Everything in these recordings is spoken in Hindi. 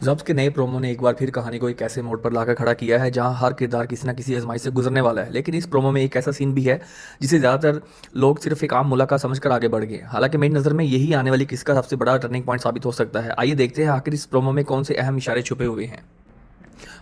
जब्स के नए प्रोमो ने एक बार फिर कहानी को एक ऐसे मोड़ पर लाकर खड़ा किया है जहां हर किरदार किसी न किसी आजमाइश से गुजरने वाला है। लेकिन इस प्रोमो में एक ऐसा सीन भी है जिसे ज़्यादातर लोग सिर्फ एक आम मुलाकात समझकर आगे बढ़ गए। हालांकि मेरी नज़र में यही आने वाली किसका सबसे बड़ा टर्निंग पॉइंट साबित हो सकता है। आइए देखते हैं आखिर इस प्रोमो में कौन से अहम इशारे छुपे हुए हैं।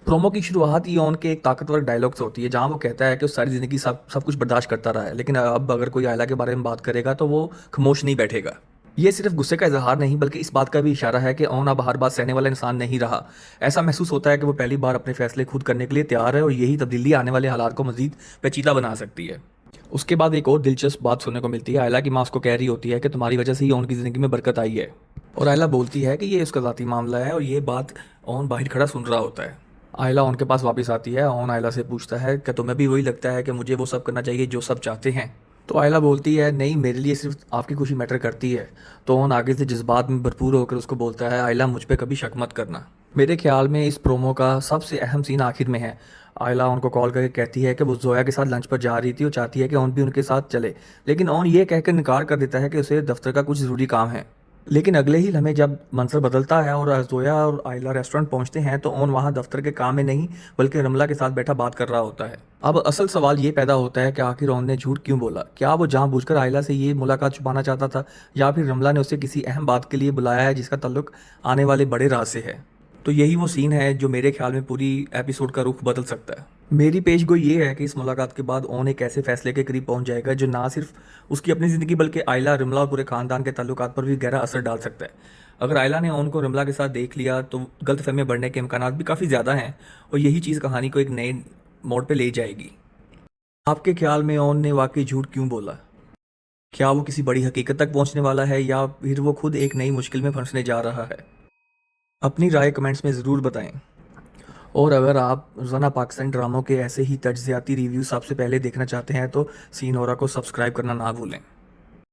प्रोमो की शुरुआत ही ऑन के एक ताकतवर डायलॉग से होती है जहां वो कहता है कि वो सारी ज़िंदगी सब सब कुछ बर्दाश्त करता रहा है, लेकिन अब अगर कोई आयला के बारे में बात करेगा तो वो खामोश नहीं बैठेगा। ये सिर्फ गुस्से का इजहार नहीं बल्कि इस बात का भी इशारा है कि ओन अब हर बात सहने वाला इंसान नहीं रहा। ऐसा महसूस होता है कि वो पहली बार अपने फैसले खुद करने के लिए तैयार है और यही तब्दीली आने वाले हालात को मजीद पेचीदा बना सकती है। उसके बाद एक और दिलचस्प बात सुनने को मिलती है। आयला की माँ उसको कह रही होती है कि तुम्हारी वजह से ही ओन की ज़िंदगी में बरकत आई है, और आयला बोलती है कि ये उसका ज़ाती मामला है, और ये बात ओन बाहर खड़ा सुन रहा होता है। आयला ओन के पास वापस आती है। ओन आयला से पूछता है कि तुम्हें भी वही लगता है कि मुझे वो सब करना चाहिए जो सब चाहते हैं। तो आयला बोलती है नहीं, मेरे लिए सिर्फ आपकी खुशी मैटर करती है। तो ओन आगे से जज्बात में भरपूर होकर उसको बोलता है आयला मुझ पे कभी शक मत करना। मेरे ख्याल में इस प्रोमो का सबसे अहम सीन आखिर में है। आयला उनको कॉल करके कहती है कि वो जोया के साथ लंच पर जा रही थी और चाहती है कि ओन भी उनके साथ चले, लेकिन ओन ये कहकर इनकार कर देता है कि उसे दफ्तर का कुछ ज़रूरी काम है। लेकिन अगले ही लम्हे जब मंजर बदलता है और जोया और आयला रेस्टोरेंट पहुंचते हैं तो ओन वहां दफ्तर के काम में नहीं बल्कि रमला के साथ बैठा बात कर रहा होता है। अब असल सवाल ये पैदा होता है कि आखिर ओन ने झूठ क्यों बोला। क्या वो जानबूझकर आयला से ये मुलाकात छुपाना चाहता था, या फिर रमला ने उसे किसी अहम बात के लिए बुलाया है जिसका ताल्लुक आने वाले बड़े राज से है। तो यही वो सीन है जो मेरे ख्याल में पूरी एपिसोड का रुख बदल सकता है। मेरी पेशगोई ये है कि इस मुलाकात के बाद ओन एक ऐसे फैसले के करीब पहुंच जाएगा जो ना सिर्फ उसकी अपनी ज़िंदगी बल्कि आयला, रमला और पूरे खानदान के ताल्लुकात पर भी गहरा असर डाल सकता है। अगर आयला ने ओन को रमला के साथ देख लिया तो गलतफहमियां बढ़ने के इम्कानात भी काफ़ी ज़्यादा हैं, और यही चीज़ कहानी को एक नए मोड़ पे ले जाएगी। आपके ख्याल में ओन ने वाकई झूठ क्यों बोला? क्या वो किसी बड़ी हकीकत तक पहुंचने वाला है, या फिर वो खुद एक नई मुश्किल में फंसने जा रहा है? अपनी राय कमेंट्स में ज़रूर बताएं। और अगर आप रोज़ाना पाकिस्तानी ड्रामों के ऐसे ही तज्ज़ियाती रिव्यू सबसे पहले देखना चाहते हैं तो सीन होरा को सब्सक्राइब करना ना भूलें।